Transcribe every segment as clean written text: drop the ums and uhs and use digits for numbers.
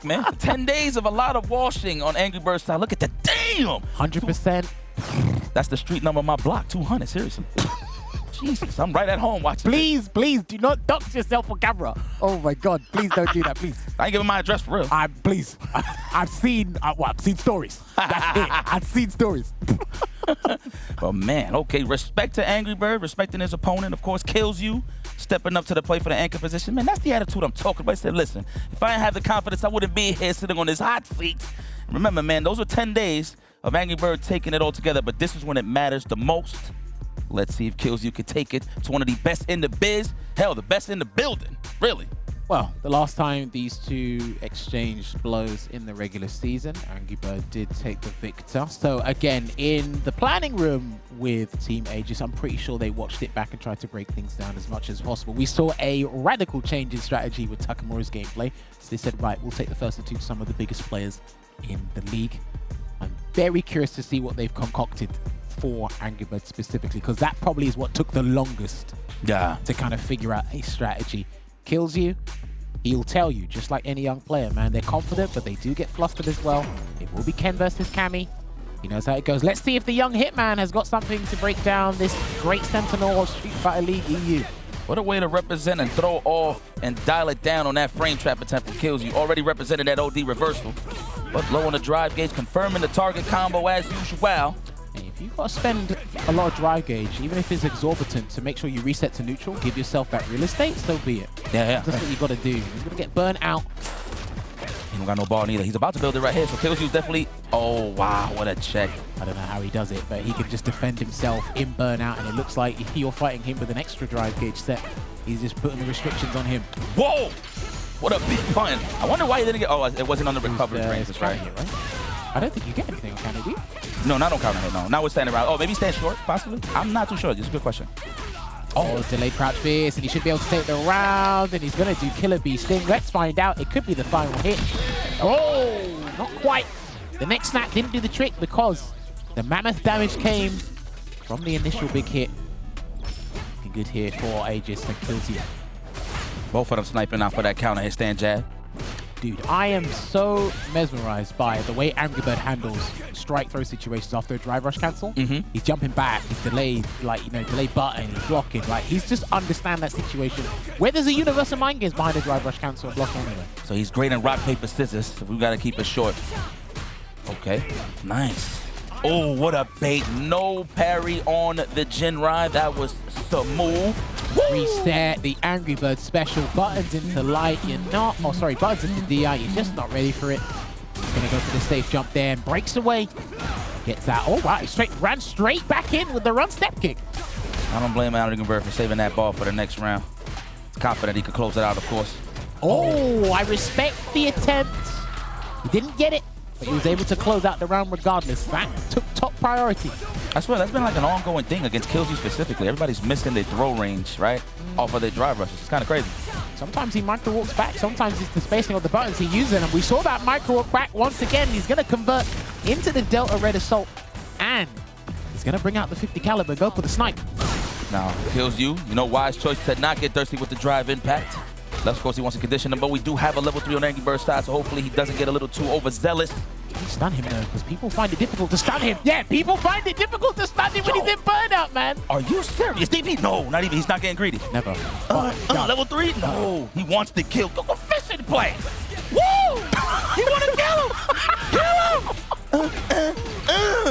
man. 10 days of a lot of washing on AngryBird style. Look at the damn. 100%. That's the street number of my block. 200. Seriously. Jesus, I'm right at home watching. Please, please, do not dox yourself on camera. Oh my God, please don't do that, please. I ain't giving my address for real. Please, I've seen stories. That's it. I've seen stories. But man, okay, respect to AngryBird, respecting his opponent, of course, Kilzyou, stepping up to the plate for the anchor position. Man, that's the attitude I'm talking about. I said, listen, if I didn't have the confidence, I wouldn't be here sitting on this hot seat. Remember, man, those were 10 days of AngryBird taking it all together, but this is when it matters the most. Let's see if Kilzyou can take it to one of the best in the biz. Hell, the best in the building, really. Well, the last time these two exchanged blows in the regular season, AngryBird did take the victor. So again, in the planning room with Team Aegis, I'm pretty sure they watched it back and tried to break things down as much as possible. We saw a radical change in strategy with Takamura's gameplay. So they said, right, we'll take the first and two some of the biggest players in the league. I'm very curious to see what they've concocted for AngryBird specifically, because that probably is what took the longest to kind of figure out a strategy. Kilzyou, he'll tell you, just like any young player, man, they're confident, but they do get flustered as well. It will be Ken versus Cammy. He knows how it goes. Let's see if the young Hitman has got something to break down this great Sentinel of Street Fighter League EU. What a way to represent and throw off and dial it down on that frame trap attempt from Kilzyou. Already represented that OD reversal, but low on the drive gauge, confirming the target combo as usual. If you've got to spend a lot of drive gauge, even if it's exorbitant, to make sure you reset to neutral, give yourself that real estate, so be it. Yeah. That's what you got to do. He's going to get burnt out. He don't got no ball neither. He's about to build it right here, so Kilzyou's definitely... Oh, wow, what a check. I don't know how he does it, but he can just defend himself in burnout, and it looks like you're fighting him with an extra drive gauge set. He's just putting the restrictions on him. Whoa! What a big button. I wonder why he didn't get... Oh, it wasn't on the recovery range, that's right. I don't think you get anything on counter, do you? No, not on counter hit, no. Now we're standing around. Oh, maybe stand short, possibly? I'm not too sure. Just a good question. Oh, delayed crouch fierce, and he should be able to take the round, and he's going to do Killer Bee Sting. Let's find out. It could be the final hit. Oh, not quite. The next snap didn't do the trick because the mammoth damage came from the initial big hit. Looking good here for Aegis and Kilzyou. Both of them sniping out for that counter hit stand jab. Dude, I am so mesmerized by the way AngryBird handles strike throw situations after a drive rush cancel. He's jumping back, he's delayed, like, you know, delayed button, he's blocking. Like, he's just understand that situation where there's a universal mind games behind a drive rush cancel and block anyway. So he's great in rock, paper, scissors. So we got to keep it short. Okay, nice. Oh, what a bait. No parry on the Jin ride. That was the move. Reset the AngryBird special. Buttons into light. You're not. Oh, sorry. Buttons into DI. You're just not ready for it. Gonna go for the safe jump there and breaks away. Gets that. Oh, wow. He ran straight back in with the run step kick. I don't blame AngryBird for saving that ball for the next round. He's confident he could close it out, of course. Oh, I respect the attempt. He didn't get it, but he was able to close out the round regardless. That took top priority. I swear, that's been like an ongoing thing against Kilzyou specifically. Everybody's missing their throw range, right? Off of their drive rushes. It's kind of crazy. Sometimes he micro walks back. Sometimes it's the spacing of the buttons he's using. And we saw that micro walk back once again. He's going to convert into the Delta Red Assault. And he's going to bring out the 50 caliber, go for the snipe. Now, Kilzyou, you know, wise choice to not get thirsty with the drive impact. Of course, he wants to condition him, but we do have a level 3 on AngryBird side, so hopefully he doesn't get a little too overzealous. Can you stun him though? Because people find it difficult to stun him. Yeah, people find it difficult to stun him when he's in burnout, man. Are you serious, DP? No, not even. He's not getting greedy. Never. Level 3? No. He wants to kill. Go fishing play. Woo! He want to kill him. Kill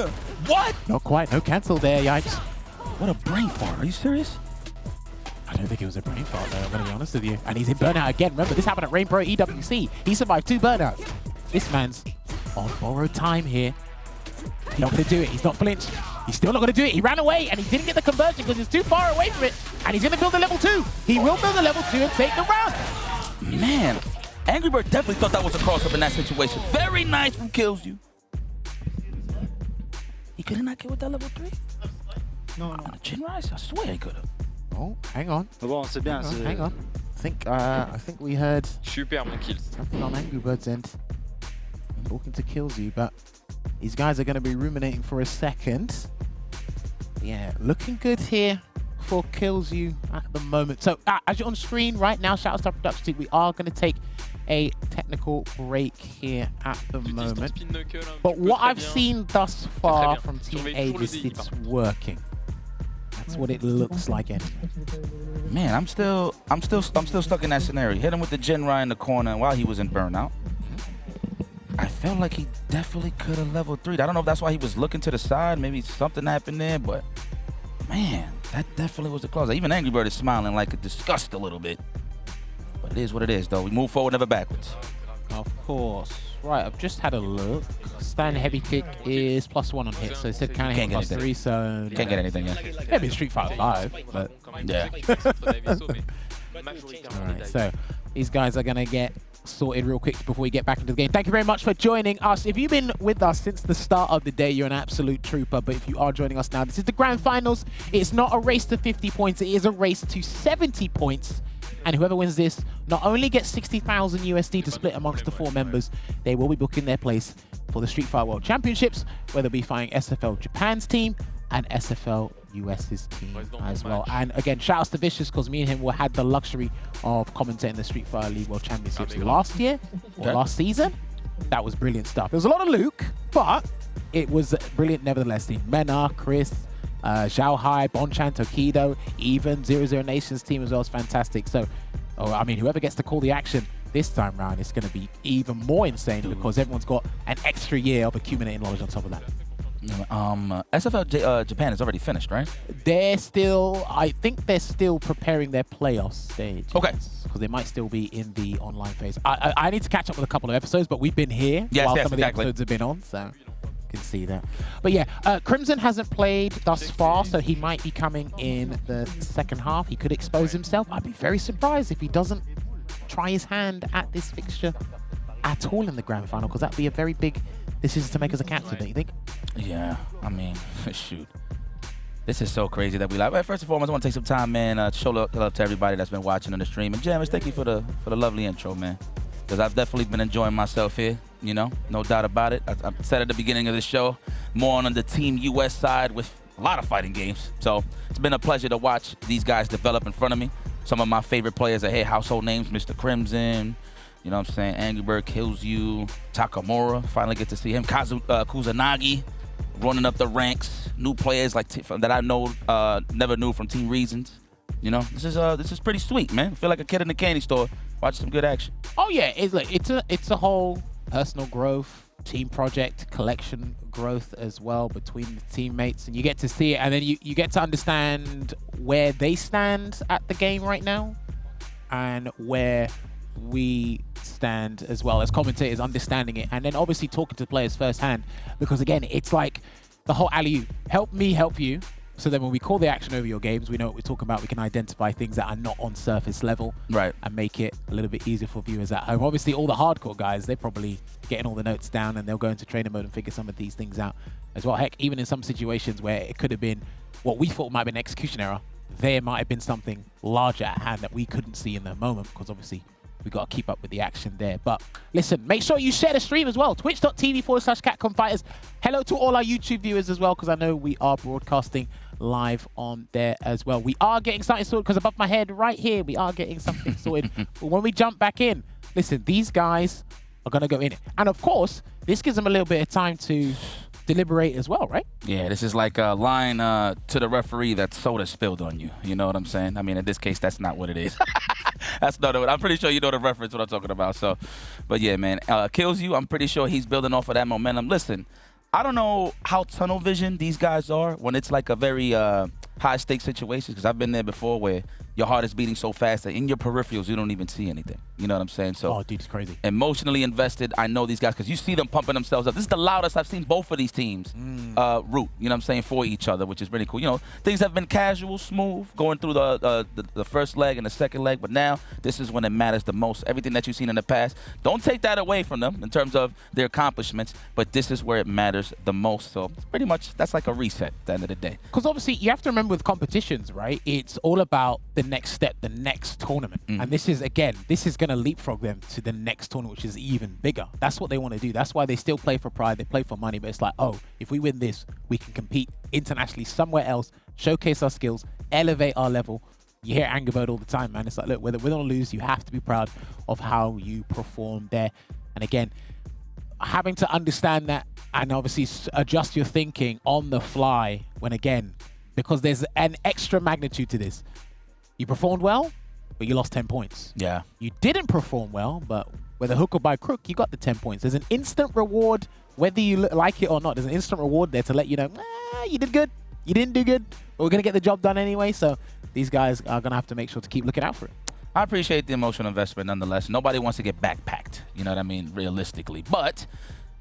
him. What? Not quite. No cancel there, yikes. What a brain fart. Are you serious? I don't think it was a brain fart though, I'm going to be honest with you. And he's in burnout again. Remember, this happened at Rain Pro EWC. He survived 2 burnouts. This man's on borrowed time here. He's not going to do it. He's not flinched. He's still not going to do it. He ran away and he didn't get the conversion because he's too far away from it. And he's going to build a level 2. He will build a level 2 and take the round. Man, AngryBird definitely thought that was a cross-up in that situation. Very nice from Kilzyou. He could have not killed with that level 3? No. On the chin rise? I swear he could have. Oh, hang on. Bon, c'est bien. Hang on. I think we heard Super mon kills. something on AngryBird's end. Talking to Kilzyou, but these guys are going to be ruminating for a second. Yeah, looking good here for Kilzyou at the moment. So as you're on screen right now, shout out to our production team. We are going to take a technical break here at the moment. But what I've seen thus far from Team Aegis, it's working. That's what it looks like anyway. Man, I'm still stuck in that scenario. Hit him with the Jinrai in the corner while he was in burnout. I felt like he definitely could have level 3'd. I don't know if that's why he was looking to the side. Maybe something happened there, but man, that definitely was the close. Even AngryBird is smiling like a disgust a little bit. But it is what it is, though. We move forward, never backwards. Of course. Right, I've just had a look. Stand heavy kick is +1 on hit, so it said counter hit +3, so... Can't get anything, yeah. Maybe Street Fighter 5, but... Yeah. Alright, so these guys are going to get sorted real quick before we get back into the game. Thank you very much for joining us. If you've been with us since the start of the day, you're an absolute trooper. But if you are joining us now, this is the grand finals. It's not a race to 50 points. It is a race to 70 points. And whoever wins this not only gets 60,000 USD to split amongst the 4 members, they will be booking their place for the Street Fighter World Championships, where they'll be fighting SFL Japan's team and SFL US's team as well. And again, shout outs to Vicious, because me and him had the luxury of commentating the Street Fighter League World Championships last year or last season. That was brilliant stuff. There was a lot of Luke, but it was brilliant nevertheless. Team Mena, Chris, Zhao Hai, Bonchan, Tokido, even 00 Nations team as well is fantastic. So, I mean, whoever gets to call the action this time round is going to be even more insane because everyone's got an extra year of accumulating knowledge on top of that. SFL Japan is already finished, right? They're still, I think they're still preparing their playoff stage. Okay. Because they might still be in the online phase. I need to catch up with a couple of episodes, but we've been here while some of the episodes have been on, so can see that. But yeah, Crimson hasn't played thus far, so he might be coming in the second half. He could expose himself. I'd be very surprised if he doesn't try his hand at this fixture at all in the grand final, because that'd be a very big decision to make as a captain, don't you think? Yeah, I mean, shoot. This is so crazy that we like. Well, first and foremost, I want to take some time, man, show love to everybody that's been watching on the stream. And Jammers, thank you for the lovely intro, man. Because I've definitely been enjoying myself here, you know, no doubt about it. I said at the beginning of the show, more on the Team US side with a lot of fighting games. So it's been a pleasure to watch these guys develop in front of me. Some of my favorite players are here, household names, Mr. Crimson, you know what I'm saying, AngryBird, Kilzyou, Takamura, finally get to see him, Kusanagi, running up the ranks, new players like that I know never knew from Team Reasons. You know, this is pretty sweet, man. I feel like a kid in the candy store watching some good action. Oh yeah, it's a whole personal growth, team project, collection growth as well between the teammates, and you get to see it, and then you get to understand where they stand at the game right now, and where we stand as well as commentators, understanding it, and then obviously talking to players firsthand, because again, it's like the whole alley-oop, help me help you. So then when we call the action over your games, we know what we're talking about. We can identify things that are not on surface level, right, and make it a little bit easier for viewers at home. Obviously, all the hardcore guys, they're probably getting all the notes down, and they'll go into trainer mode and figure some of these things out as well. Heck, even in some situations where it could have been what we thought might have been an execution error, there might have been something larger at hand that we couldn't see in the moment, because obviously we got to keep up with the action there. But listen, make sure you share the stream as well. Twitch.tv/Capcom Fighters. Hello to all our YouTube viewers as well, because I know we are broadcasting live on there as well. We are getting something sorted, because above my head right here, we are getting something sorted. But when we jump back in, listen, these guys are going to go in it. And of course, this gives them a little bit of time to deliberate as well, right? Yeah, this is like a line to the referee that soda spilled on you. You know what I'm saying? I mean, in this case, that's not what it is. That's not what I'm pretty sure you know the reference what I'm talking about. So, but yeah, man, Kilzyou, I'm pretty sure he's building off of that momentum. Listen, I don't know how tunnel vision these guys are when it's like a very high stakes situation, because I've been there before where your heart is beating so fast that in your peripherals you don't even see anything. You know what I'm saying? So, oh, dude, it's crazy. Emotionally invested, I know these guys, because you see them pumping themselves up. This is the loudest I've seen both of these teams root, you know what I'm saying, for each other, which is really cool. You know, things have been casual, smooth, going through the first leg and the second leg, but now this is when it matters the most. Everything that you've seen in the past, don't take that away from them in terms of their accomplishments, but this is where it matters the most. So pretty much that's like a reset at the end of the day. Because obviously you have to remember with competitions, right, it's all about the next step, the next tournament. And this is, again, this is going to leapfrog them to the next tournament, which is even bigger. That's what they want to do. That's why they still play for pride. They play for money, but it's like, oh, if we win this, we can compete internationally somewhere else, showcase our skills, elevate our level, You hear AngryBird all the time, man. It's like, look, whether win or lose, you have to be proud of how you perform there. And again, having to understand that and obviously adjust your thinking on the fly when, again, because there's an extra magnitude to this. You performed well, but you lost 10 points. Yeah. You didn't perform well, but whether hook or by crook, you got the 10 points. There's an instant reward, whether you like it or not. There's an instant reward there to let you know, you did good. You didn't do good, but we're going to get the job done anyway. So these guys are going to have to make sure to keep looking out for it. I appreciate the emotional investment nonetheless. Nobody wants to get backpacked, you know what I mean, realistically. But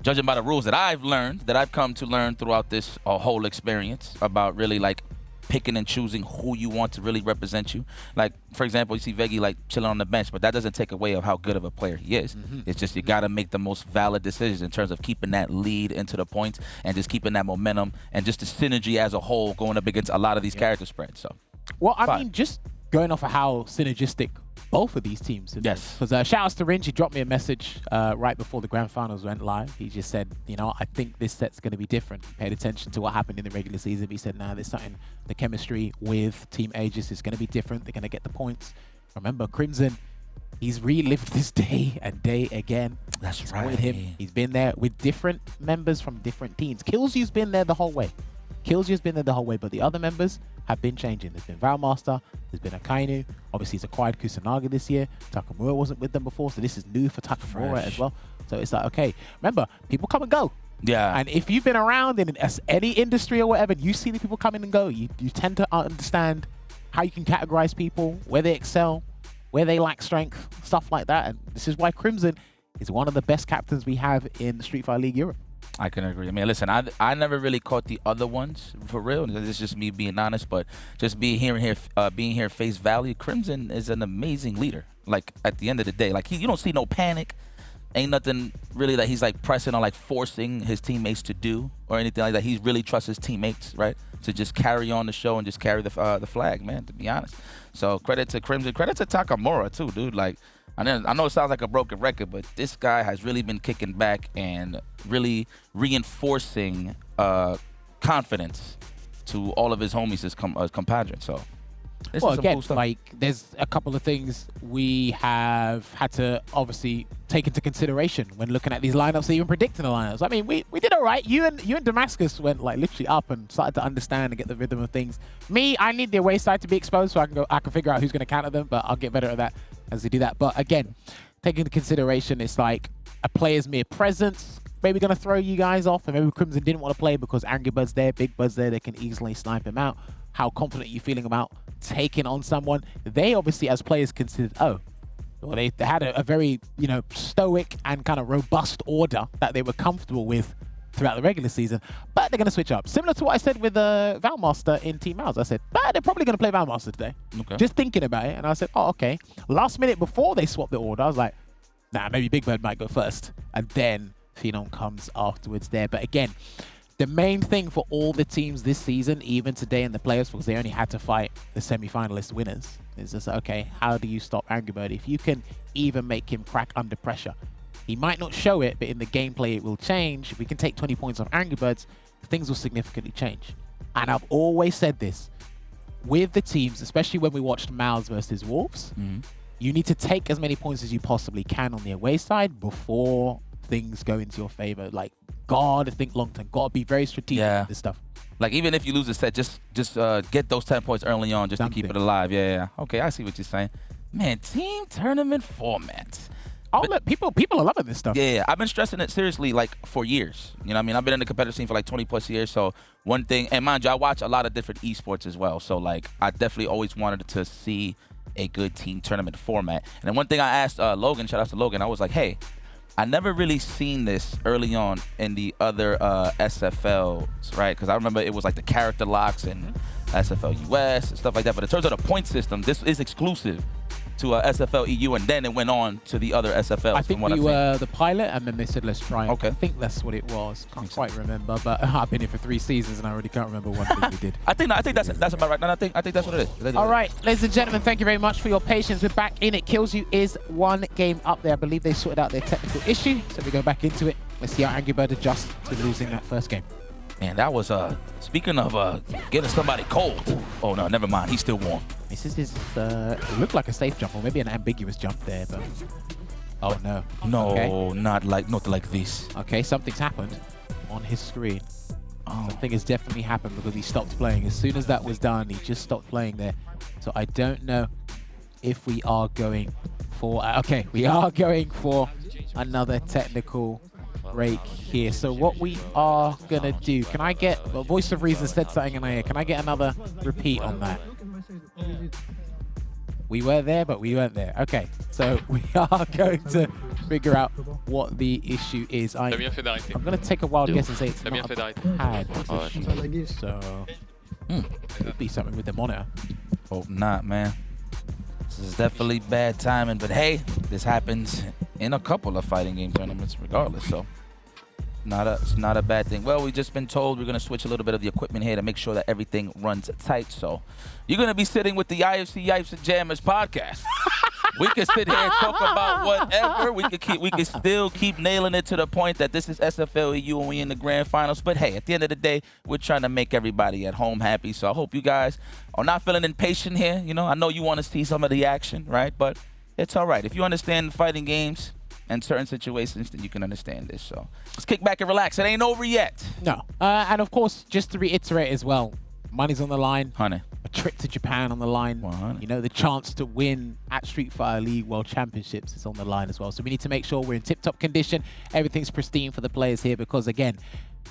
judging by the rules that I've learned, that I've come to learn throughout this whole experience about really like picking and choosing who you want to really represent you. Like, for example, you see Veggie like chilling on the bench, but that doesn't take away of how good of a player he is. It's just you got to make the most valid decisions in terms of keeping that lead into the points and just keeping that momentum and just the synergy as a whole going up against a lot of these character spreads. So, well, I mean, just going off of how synergistic both of these teams. Yes. Because shout outs to Ringe. He dropped me a message right before the grand finals went live. He just said, you know, I think this set's going to be different. He paid attention to what happened in the regular season. He said, nah, there's something, the chemistry with Team Aegis is going to be different. They're going to get the points. Remember, Crimson, he's relived this day and day again. That's right. With him. He's been there with different members from different teams. Kilzyou's been there the whole way. Kilzyou's been there the whole way, but the other members have been changing. There's been Valmaster, there's been Akainu. Obviously, he's acquired Kusanagi this year. Takamura wasn't with them before, so this is new for Takamura as well. So it's like, okay, remember, people come and go. Yeah. And if you've been around in any industry or whatever, you see the people coming and go, you tend to understand how you can categorize people, where they excel, where they lack strength, stuff like that. And this is why Crimson is one of the best captains we have in the Street Fighter League Europe. I can agree. I mean, listen, I never really caught the other ones for real. This is just me being honest, but just being here face value. Crimson is an amazing leader. Like at the end of the day, like you don't see no panic. Ain't nothing really that he's like pressing or like forcing his teammates to do or anything like that. He really trusts his teammates, right, to just carry on the show and just carry the flag, man. To be honest, so credit to Crimson, credit to Takamura too, dude. Like. I know it sounds like a broken record, but this guy has really been kicking back and really reinforcing confidence to all of his homies, his compadres. So, this is some again, cool stuff. like there's a couple of things we have had to obviously take into consideration when looking at these lineups, even predicting the lineups. I mean, we did all right. You and Damascus went like literally up and started to understand and get the rhythm of things. Me, I need the away side to be exposed so I can figure out who's going to counter them, but I'll get better at that as they do that. But again, taking into consideration, it's like a player's mere presence maybe going to throw you guys off, and maybe Crimson didn't want to play because AngryBird's there, Big Bird's there, they can easily snipe him out. How confident are you feeling about taking on someone? They obviously, as players, considered, well, they had a very, stoic and kind of robust order that they were comfortable with throughout the regular season, but they're going to switch up. Similar to what I said with Valmaster in Team Mouse. I said, they're probably going to play Valmaster today. Okay. Just thinking about it, and I said, oh, okay. Last minute before they swapped the order, I was like, nah, maybe Big Bird might go first, and then Phenom comes afterwards there. But again, the main thing for all the teams this season, even today in the playoffs, because they only had to fight the semi-finalist winners, is just, okay, how do you stop AngryBird? If you can even make him crack under pressure, he might not show it, but in the gameplay it will change. If we can take 20 points off AngryBirds, things will significantly change. And I've always said this, with the teams, especially when we watched Mouths versus Wolves, you need to take as many points as you possibly can on the away side before things go into your favor. Like, gotta think long term, gotta be very strategic with this stuff. Like, even if you lose a set, just get those 10 points early on just to keep it alive. Yeah. Okay, I see what you're saying. Man, team tournament formats. People are loving this stuff. Yeah, I've been stressing it seriously like for years. You know what I mean? I've been in the competitive scene for like 20 plus years. So one thing, and mind you, I watch a lot of different esports as well. So like, I definitely always wanted to see a good team tournament format. And then one thing I asked Logan, shout out to Logan, I was like, hey, I never really seen this early on in the other SFLs, right? Because I remember it was like the character locks and SFL US and stuff like that. But in terms of the point system, this is exclusive to SFL EU, and then it went on to the other SFLs. I think we were the pilot, and then they said, let's try it. Okay. I think that's what it was. Can't quite remember, but I've been here for 3 seasons, and I already can't remember one thing we did. I think that's about right. No, I think that's what it is. All right, ladies and gentlemen, thank you very much for your patience. We're back in it. Kilzyou is 1 game up there. I believe they sorted out their technical issue, so we go back into it. Let's see how AngryBird adjusts to losing that first game. Man, that was, speaking of getting somebody cold. Oh, no, never mind. He's still warm. Misses his, it looked like a safe jump, or maybe an ambiguous jump there, but... Oh, no. No, Okay. not like this. Okay, something's happened on his screen. Oh. Something has definitely happened because he stopped playing. As soon as that was done, he just stopped playing there. So I don't know if we are going for... okay, we are going for another technical break here. So what we are going to do... Can I get... Well, Voice of Reason said something in my ear. Can I get another repeat on that? We were there, but we weren't there. Okay, so we are going to figure out what the issue is. I'm going to take a wild guess and say it's not a pad issue. So, could be something with the monitor. Hope not, man. This is definitely bad timing, but hey, this happens in a couple of fighting game tournaments regardless, so it's not a bad thing. Well, we've just been told we're going to switch a little bit of the equipment here to make sure that everything runs tight, so you're going to be sitting with the IFC Yipes and Jammers podcast. We can sit here and talk about whatever. We can still keep nailing it to the point that this is SFLEU and we in the grand finals. But hey, at the end of the day, we're trying to make everybody at home happy. So I hope you guys are not feeling impatient here. You know, I know you want to see some of the action, right? But it's all right. If you understand fighting games and certain situations, then you can understand this. So let's kick back and relax. It ain't over yet. No. And of course, just to reiterate as well, money's on the line. Honey. A trip to Japan on the line. 100. You know, the chance to win at Street Fighter League World Championships is on the line as well. So we need to make sure we're in tip-top condition. Everything's pristine for the players here because, again,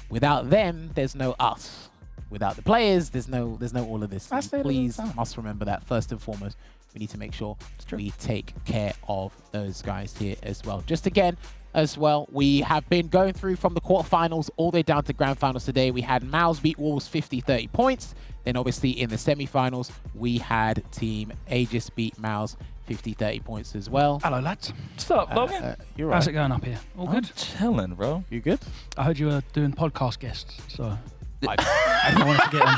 without them, there's no us. Without the players, there's no all of this. Please must remember that first and foremost. We need to make sure we take care of those guys here as well. Just again, as well, we have been going through from the quarterfinals all the way down to grand finals today. We had Mouse beat Wolves 50-30 points. Then obviously in the semi-finals, we had Team Aegis beat Mouse 50-30 points as well. Hello, lads. What's up, Logan? You're right. How's it going up here? All good? Chilling, bro. You good? I heard you were doing podcast guests, so I wanted to get in.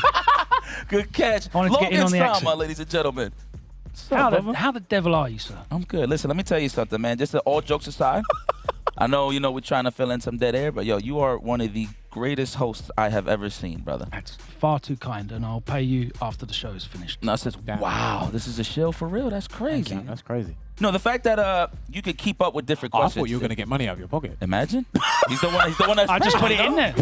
Good catch. I wanted to get in on the Logan's action. my ladies and gentlemen. What's up, brother? How the devil are you, sir? I'm good. Listen, let me tell you something, man. Just all jokes aside, I know, we're trying to fill in some dead air, but yo, you are one of the greatest hosts I have ever seen, brother. That's far too kind, and I'll pay you after the show is finished. No, I says, wow, this is a shill for real. That's crazy. That's crazy. No, the fact that you could keep up with different I questions. thought you were going to get money out of your pocket. Imagine. He's the one that's I just put it in there.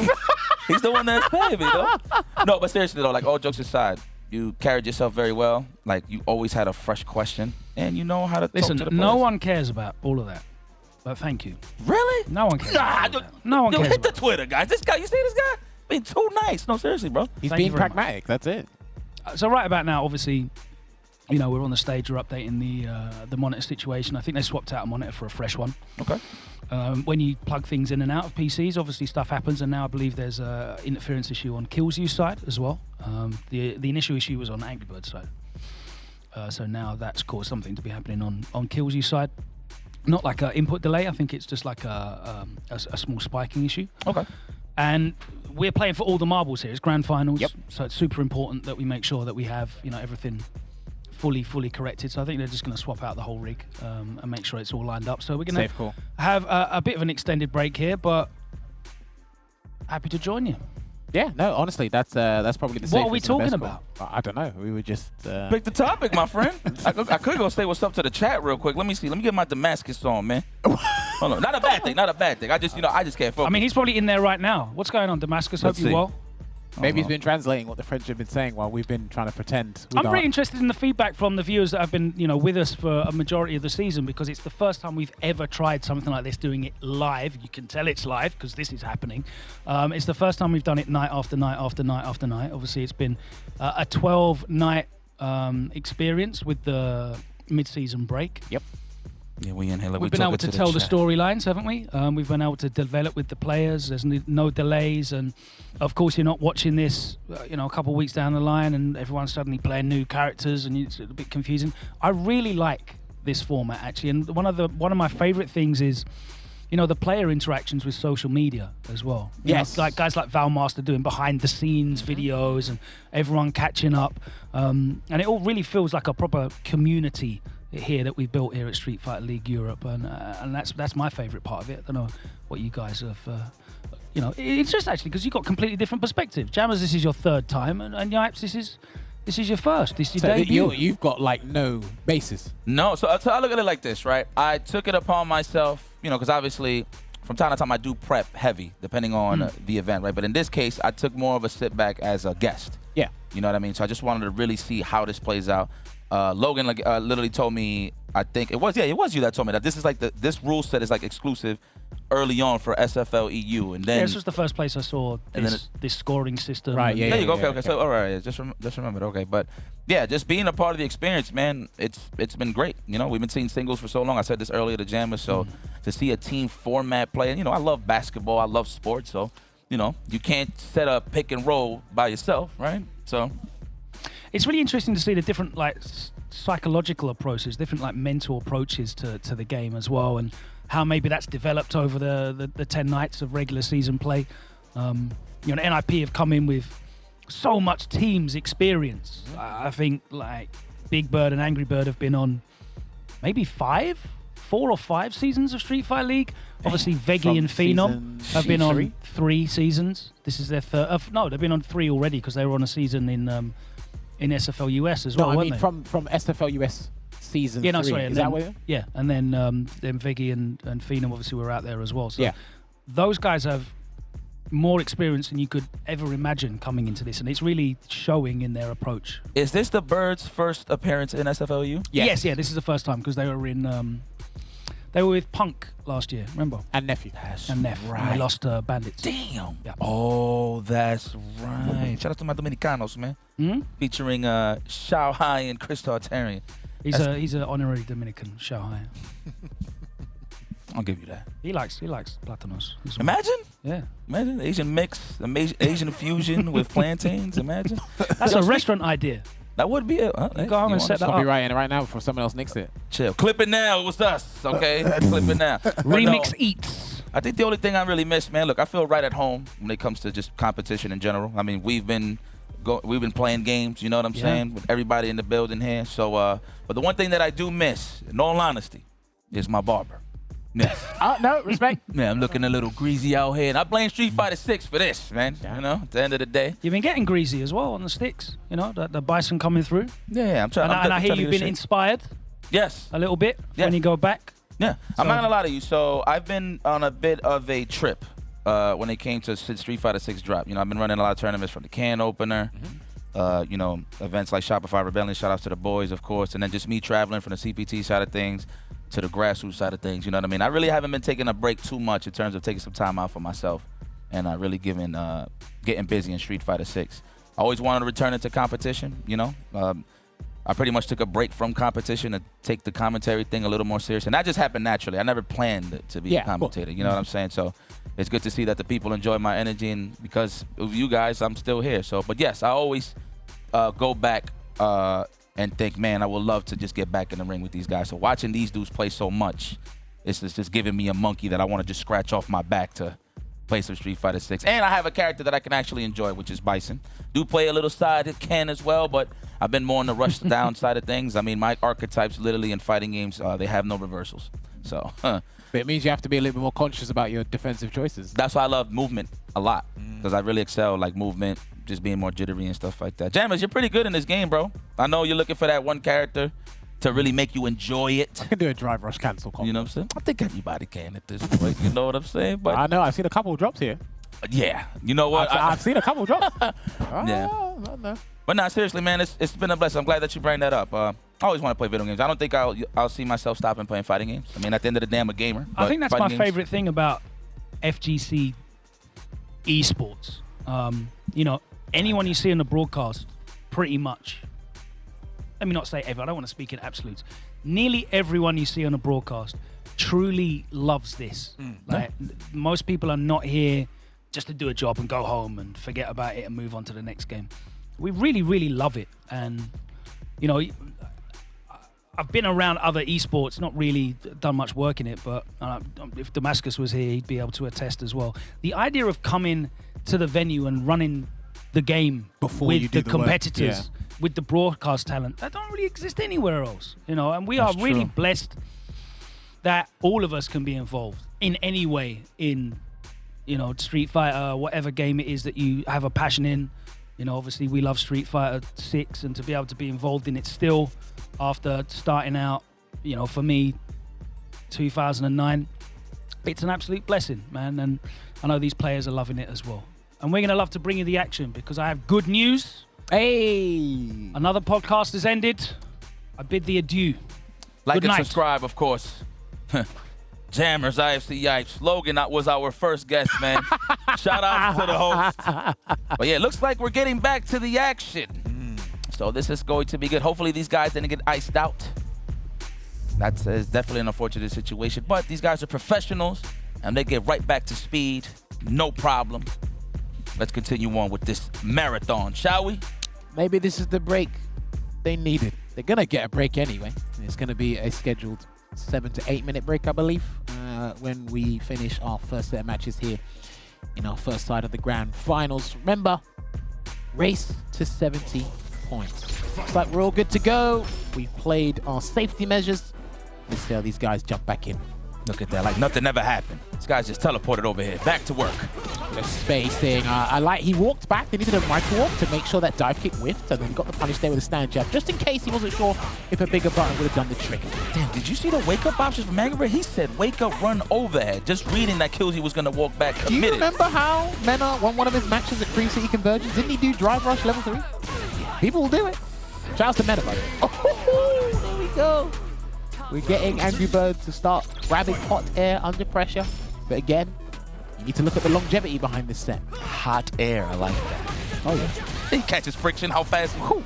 He's the one that's paying me, though. No, but seriously, though, like all jokes aside, you carried yourself very well. Like you always had a fresh question, and you know how to Listen, talk to the no players. one cares about all of that, but thank you. Really? No one cares about all of that. No one Yo, cares hit the about Twitter, guys. This guy, you see this guy? Being too nice. No, seriously, bro. He's Thank you being very pragmatic. That's it. So right about now, obviously, we're on the stage. We're updating the monitor situation. I think they swapped out a monitor for a fresh one. Okay. When you plug things in and out of PCs, obviously stuff happens, and now I believe there's an interference issue on Kilzyou side as well. The initial issue was on AngryBird side. So now that's caused something to be happening on Kilzyou side. Not like an input delay. I think it's just like a small spiking issue. Okay. And we're playing for all the marbles here. It's grand finals. Yep. So it's super important that we make sure that we have everything fully corrected. So I think they're just going to swap out the whole rig and make sure it's all lined up. So we're going to have a bit of an extended break here, but happy to join you. Yeah, no, honestly, that's probably the safest. What are we and the talking best about? call. I don't know. We were just Pick the topic, my friend. I could go say what's up to the chat real quick. Let me see. Let me get my Damascus on, man. Hold on. Not a bad thing. Not a bad thing. I just can't focus. I mean, he's probably in there right now. What's going on, Damascus? Let's Hope you're see. well. maybe he's been translating what the French have been saying while we've been trying to pretend. I'm really interested in the feedback from the viewers that have been, with us for a majority of the season, because it's the first time we've ever tried something like this, doing it live. You can tell it's live because this is happening. It's the first time we've done it night after night after night after night. Obviously, it's been a 12-night experience with the mid-season break. Yep. Yeah, we in here. We've been able to tell the storylines, haven't we? We've been able to develop with the players. There's no delays, and of course, you're not watching this, a couple of weeks down the line, and everyone's suddenly playing new characters, and it's a bit confusing. I really like this format, actually, and one of my favourite things is, the player interactions with social media as well. Yes, like guys like Valmaster doing behind-the-scenes videos, and everyone catching up, and it all really feels like a proper community here that we built here at Street Fighter League Europe, and that's my favourite part of it. I don't know what you guys have. It's just actually because you've got completely different perspective. Jammers, this is your third time, and Yipes, this is This is your first. This is So your debut. you've got like no basis. No, so I look at it like this, right? I took it upon myself, you know, because obviously from time to time I do prep heavy, depending on the event, right? But in this case, I took more of a sit back as a guest. Yeah. You know what I mean? So I just wanted to really see how this plays out. Logan literally told me, I think it was you that told me that this is like this rule set is like exclusive early on for SFL EU, and then this was the first place I saw this scoring system. Right, yeah, there you go. yeah, Okay. So all right, just remembered. Okay, but yeah, just being a part of the experience, man, it's been great. You know, we've been seeing singles for so long. I said this earlier to Jammers, so to see a team format play, and you know, I love basketball, I love sports, so you know, you can't set a pick and roll by yourself, right? So it's really interesting to see the different like psychological approaches, different like mental approaches to the game as well, and how maybe that's developed over the 10 nights of regular season play. You know, NIP have come in with so much teams experience. I think like Big Bird and AngryBird have been on maybe 4 or 5 seasons of Street Fighter League. Obviously, Veggie and Phenom have been on 3 seasons. This is their third. No, they've been on 3 already because they were on a season in SFL US as well. No, I mean they? from SFL US season 3. No, sorry. Is that what? Yeah, and then Veggie and Phenom obviously were out there as well. So Yeah. those guys have more experience than you could ever imagine coming into this, and it's really showing in their approach. is this the Birds' first appearance in SFLU? Yes, yeah, this is the first time because they were in. They were with Punk last year, remember? And Nephew. And Neff. And they lost Bandits. Damn. Yeah. Oh, that's right. Shout out to my Dominicanos, man. Featuring Shao Hai and Chris Tartarian. He's an honorary Dominican, Shanghai. I'll give you that. He likes Platanos. as well. Imagine. Yeah. Imagine Asian mix, Asian fusion with plantains. Imagine. That's a restaurant idea. That would be it. Huh? Hey, Go home you and want set to that up. Copyright it right now before someone else nicks it. chill. Clip it now. It was us. Okay. Clip it now. But Remix no, Eats. I think the only thing I really miss, man. Look, I feel right at home when it comes to just competition in general. I mean, we've been playing games. You know what I'm saying? With everybody in the building here. So, but the one thing that I do miss, in all honesty, is my barber. Yes. No, respect. Man, I'm looking a little greasy out here, and I blame Street Fighter 6 for this, man. Yeah. You know, at the end of the day. You've been getting greasy as well on the sticks. You know, the bison coming through. Yeah, I'm trying. And I hear you've been inspired Yes. a little bit Yeah. when you go back. Yeah, So- I'm not gonna lie to you. So I've been on a bit of a trip when it came to Street Fighter 6 drop. You know, I've been running a lot of tournaments from the can opener, you know, events like Shopify Rebellion. Shout outs to the boys, of course, and then just me traveling from the CPT side of things to the grassroots side of things. You know what I mean? I really haven't been taking a break too much in terms of taking some time out for myself and really getting busy in Street Fighter 6. I always wanted to return into competition. You know. I pretty much took a break from competition to take the commentary thing a little more serious. And that just happened naturally. I never planned to be a commentator. You know what I'm saying? So it's good to see that the people enjoy my energy. And because of you guys, I'm still here. So, but yes, I always go back and think, man, I would love to just get back in the ring with these guys. So watching these dudes play so much, it's just giving me a monkey that I want to just scratch off my back to play some Street Fighter 6. And I have a character that I can actually enjoy, which is Bison. Do play a little side Ken as well, but I've been more on the rush down side of things. I mean, my archetypes literally in fighting games, they have no reversals. So But it means you have to be a little bit more conscious about your defensive choices. that's why I love movement a lot, because I really excel like movement, just being more jittery and stuff like that. Jammers, you're pretty good in this game, bro. I know you're looking for that one character to really make you enjoy it. I can do a drive rush cancel combo. You know what I'm saying? I think everybody can at this point. You know what I'm saying? But I know. I've seen a couple of drops here. yeah, you know what? I've seen a couple of drops. Yeah. No. But nah, seriously, man, it's been a blessing. I'm glad that you bring that up. I always want to play video games. I don't think I'll see myself stopping playing fighting games. I mean, at the end of the day, I'm a gamer. I think that's my fighting games- favorite thing about FGC esports. You know, anyone you see in the broadcast, pretty much. Let me not say ever. I don't want to speak in absolutes. Nearly everyone you see on a broadcast truly loves this. Like, most people are not here just to do a job and go home and forget about it and move on to the next game. We really, really love it. And, you know, I've been around other esports, not really done much work in it, but if Damascus was here, he'd be able to attest as well. The idea of coming to the venue and running the game Before with you do the the work, competitors, with the broadcast talent, that don't really exist anywhere else, you know. And we That's are really true. blessed that all of us can be involved in any way in, you know, Street Fighter, whatever game it is that you have a passion in. You know, obviously we love Street Fighter 6, and to be able to be involved in it still after starting out, you know, for me, 2009, it's an absolute blessing, man. And I know these players are loving it as well. And we're going to love to bring you the action because I have good news. Hey! Another podcast has ended. I bid thee adieu. Like Good and night. subscribe, of course. Jammers, IFC Yipes. Logan was our first guest, man. Shout out to the host. But yeah, it looks like we're getting back to the action. So this is going to be good. Hopefully these guys didn't get iced out. That's definitely an unfortunate situation. But these guys are professionals, and they get right back to speed. No problem. Let's continue on with this marathon, shall we? Maybe this is the break they needed. They're going to get a break anyway. It's going to be a scheduled 7 to 8 minute break, I believe, when we finish our first set of matches here in our first side of the grand finals. Remember, race to 70 points. Looks like we're all good to go. We've played our safety measures. Let's see how these guys jump back in. Look at that, like nothing ever happened. This guy's just teleported over here, back to work. Just spacing. I like he walked back. They needed a micro walk to make sure that dive kick whiffed, and then he got the punish there with a stand jab, just in case he wasn't sure if a bigger button would have done the trick. Damn, did you see the wake-up options from AngryBird? He said wake up, run overhead. Just reading that Kilzyou was going to walk back Do you committed. remember how Mena won one of his matches at Cream City Convergence? Didn't he do drive rush level 3? People will do it. Shout out to Mena, buddy. Oh, there we go. We're getting AngryBird to start grabbing hot air under pressure. But again, you need to look at the longevity behind this set. Hot air, I like that. Oh, yeah. He catches friction, how fast? Oh,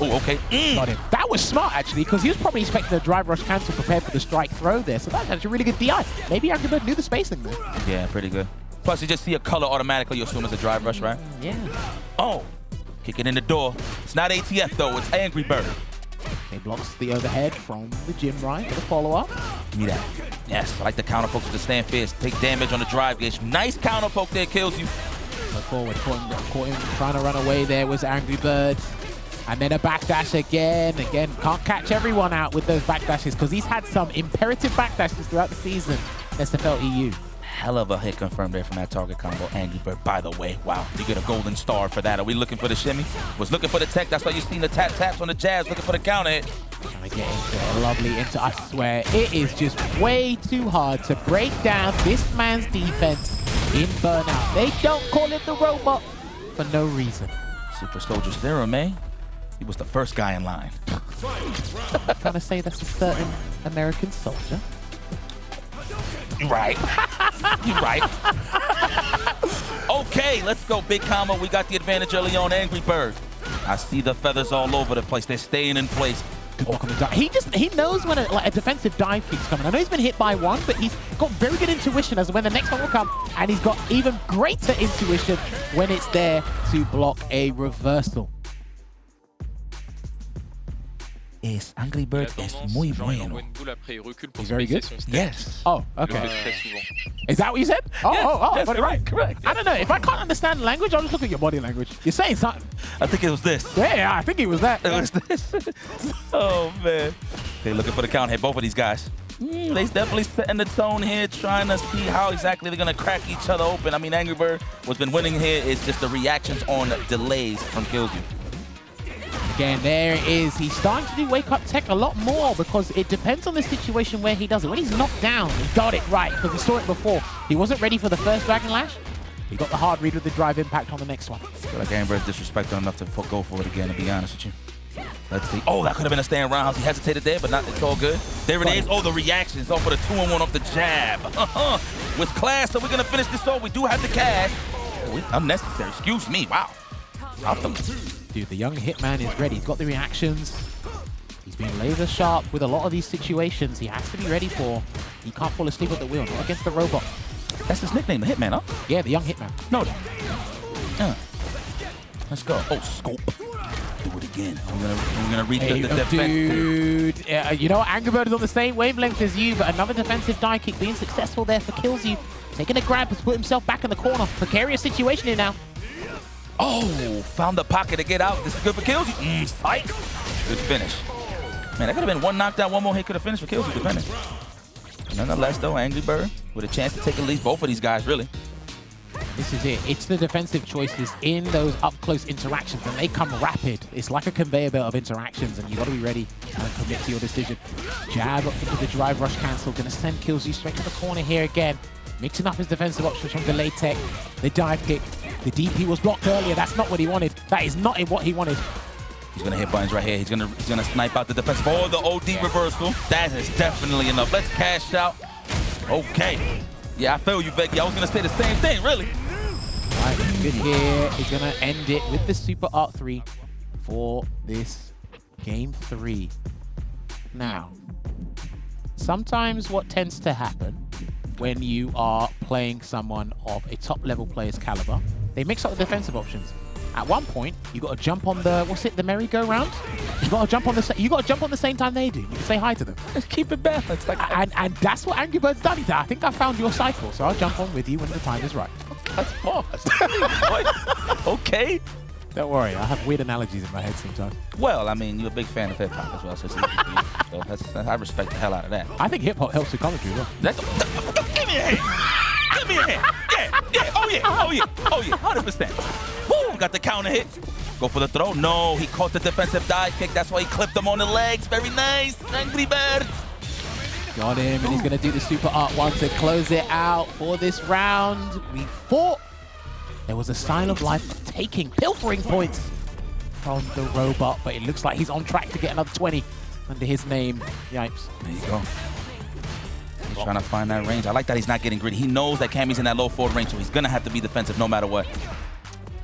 okay. Got him. That was smart, actually, because he was probably expecting a drive rush cancel prepared for the strike throw there. So that's actually a really good DI. Maybe AngryBird knew the spacing there. Yeah, pretty good. Plus, you just see a color automatically, you assume it's a drive rush, right? Yeah. Oh, kick it in the door. It's not ATF, though. It's AngryBird. He blocks the overhead from the gym right for the follow-up. Give me that. Yes, I like the counter poke to the stand fierce. Take damage on the drive gauge. Nice counter poke there, Kilzyou. Go forward, caught him trying to run away there was AngryBird. And then a backdash again. Again, can't catch everyone out with those backdashes because he's had some imperative backdashes throughout the season. SFL EU. Hell of a hit confirmed there from that target combo. AngryBird, by the way. Wow, you get a golden star for that. Are we looking for the shimmy? Was looking for the tech. That's why you've seen the taps on the jabs. Looking for the counter hit. Trying to get into it, lovely into, I swear, it is just way too hard to break down this man's defense in Burnout. They don't call it the robot for no reason. Super Soldier Serum, eh? He was the first guy in line. Trying to say that's a certain American soldier. You're right. You're right. Okay, let's go. Big combo. We got the advantage early on AngryBird. I see the feathers all over the place. They're staying in place. Good block on the dive. He knows when a defensive dive kick's coming. I know he's been hit by one, but he's got very good intuition as to when the next one will come, and he's got even greater intuition when it's there to block a reversal. Es AngryBird es muy bueno. He's very good? Yes. Oh, okay. Is that what you said? Oh, Yeah, I yes, got it right. correct. I don't know. If I can't understand the language, I'll just look at your body language. You're saying something. I think it was this. Yeah, I think it was that. It was this. Oh, man. They're looking for the count hit, both of these guys. They definitely setting the tone here, trying to see how exactly they're going to crack each other open. I mean, AngryBird, what's been winning here is just the reactions on delays from Kilzyou. Again, there it is. He's starting to do wake-up tech a lot more because it depends on the situation where he does it. When he's knocked down, he got it right because he saw it before. He wasn't ready for the first Dragon Lash. He got the hard read with the drive impact on the next one. I feel like AngryBird's disrespectful enough to go for it again, to be honest with you. Let's see. Oh, that could have been a stand roundhouse. He hesitated there, but not. It's all good. There it is. Oh, the reactions. Oh, for the 2-on-1 off the jab. With class, so we're going to finish this off. We do have the cash. Oh, unnecessary. Excuse me. Wow. Dude, the young Hitman is ready. He's got the reactions. He's been laser sharp with a lot of these situations. He has to be ready for. He can't fall asleep at the wheel, not against the robot. That's his nickname, the Hitman, huh? Yeah, the young Hitman. No. Let's go. Oh, scope. Do it again. I'm gonna read the defense. Dude, you know what? AngryBird is on the same wavelength as you, but another defensive dive kick being successful there for Kilzyou. Taking a grab to put himself back in the corner. Precarious situation here now. Oh, found the pocket to get out. This is good for Kilzyou. Spike. Good finish. Man, that could have been one knockdown, one more hit could have finished for Kilzyou to finish. Nonetheless, though, AngryBird with a chance to take at least both of these guys, really. This is it. It's the defensive choices in those up-close interactions, and they come rapid. It's like a conveyor belt of interactions, and you got to be ready and commit to your decision. Jab up into the drive rush cancel. Going to send Kilzyou straight to the corner here again. Mixing up his defensive options from delayed tech. The dive kick. The DP was blocked earlier. That's not what he wanted. That is not what he wanted. He's gonna hit buttons right here. He's gonna snipe out the defensive. Oh, the OD reversal. That is definitely enough. Let's cash out. Okay. Yeah, I feel you, Becky. I was gonna say the same thing, really. All right, good here. He's gonna end it with the Super Art 3 for this game 3. Now, sometimes what tends to happen when you are playing someone of a top-level player's caliber, they mix up the defensive options. At one point, you got to jump on the the merry-go-round. You got to jump on the same time they do. You can say hi to them. Let's keep it balanced. Like, and that's what AngryBird's done. I think I found your cycle, so I'll jump on with you when the time is right. that's pause. Okay. Don't worry, I have weird analogies in my head sometimes. Well, I mean, you're a big fan of hip-hop as well, so it's easy for you. So I respect the hell out of that. I think hip-hop helps with commentary, though. Give me a hand. Give me a hand. Yeah. Oh, yeah. 100%. Woo, got the counter hit. Go for the throw. No, he caught the defensive dive kick. That's why he clipped him on the legs. Very nice. AngryBird. Got him, and he's going to do the Super Art 1 to close it out for this round. We fought. There was a sign of life of pilfering points from the robot, but it looks like he's on track to get another 20 under his name. Yipes. There you go. He's trying to find that range. I like that he's not getting greedy. He knows that Cammy's in that low forward range, so he's going to have to be defensive no matter what.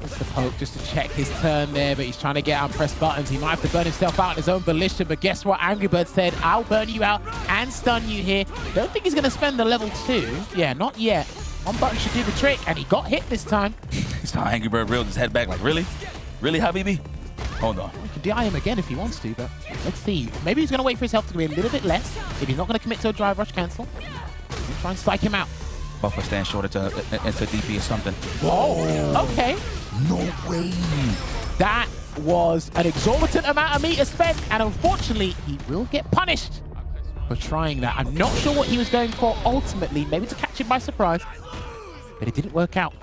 That's the poke just to check his turn there, but he's trying to get out and press buttons. He might have to burn himself out on his own volition, but guess what? AngryBird said, I'll burn you out and stun you here. Don't think he's going to spend the level 2. Yeah, not yet. One button should do the trick, and he got hit this time. So AngryBird reeled his head back like, really? Really, Habibi? Hold on. He can DI him again if he wants to, but let's see. Maybe he's going to wait for his health to be a little bit less. If he's not going to commit to a drive rush cancel, he'll try and psych him out. Buffer stand short into DP or something. Whoa! Okay. No way. That was an exorbitant amount of meter spent, and unfortunately, he will get punished for trying that. I'm not sure what he was going for ultimately, maybe to catch him by surprise, but it didn't work out.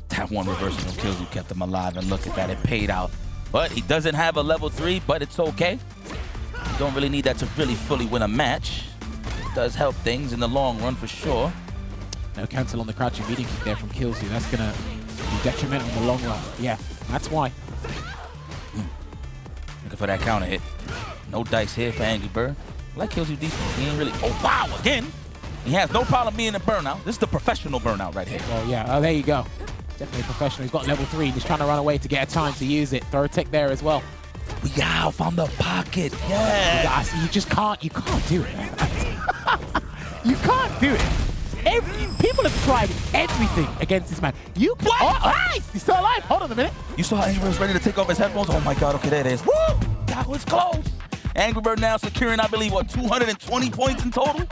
That one reversal from Kilzyou kept him alive, and look at that, it paid out. But he doesn't have a level 3, but it's okay. You don't really need that to really fully win a match. It does help things in the long run for sure. No cancel on the crouching meeting kick there from Kilzyou. That's going to be detrimental in the long run. Yeah, that's why. Looking for that counter hit. No dice here for AngryBird. I like Kilzyou defense. He ain't really... Oh, wow, again. He has no problem being a burnout. This is the professional burnout right here. Well, yeah. Oh, there you go. Definitely a professional. He's got level 3. He's trying to run away to get a time to use it. Throw a tech there as well. We got found the pocket. Yeah. You just can't. You can't do it. You can't do it. People have tried everything against this man. You can. Oh, nice! He's still alive. Hold on a minute. You saw AngryBird was ready to take off his headphones? Oh my God, okay, there it is. Woo! That was close. AngryBird now securing, I believe, what, 220 points in total?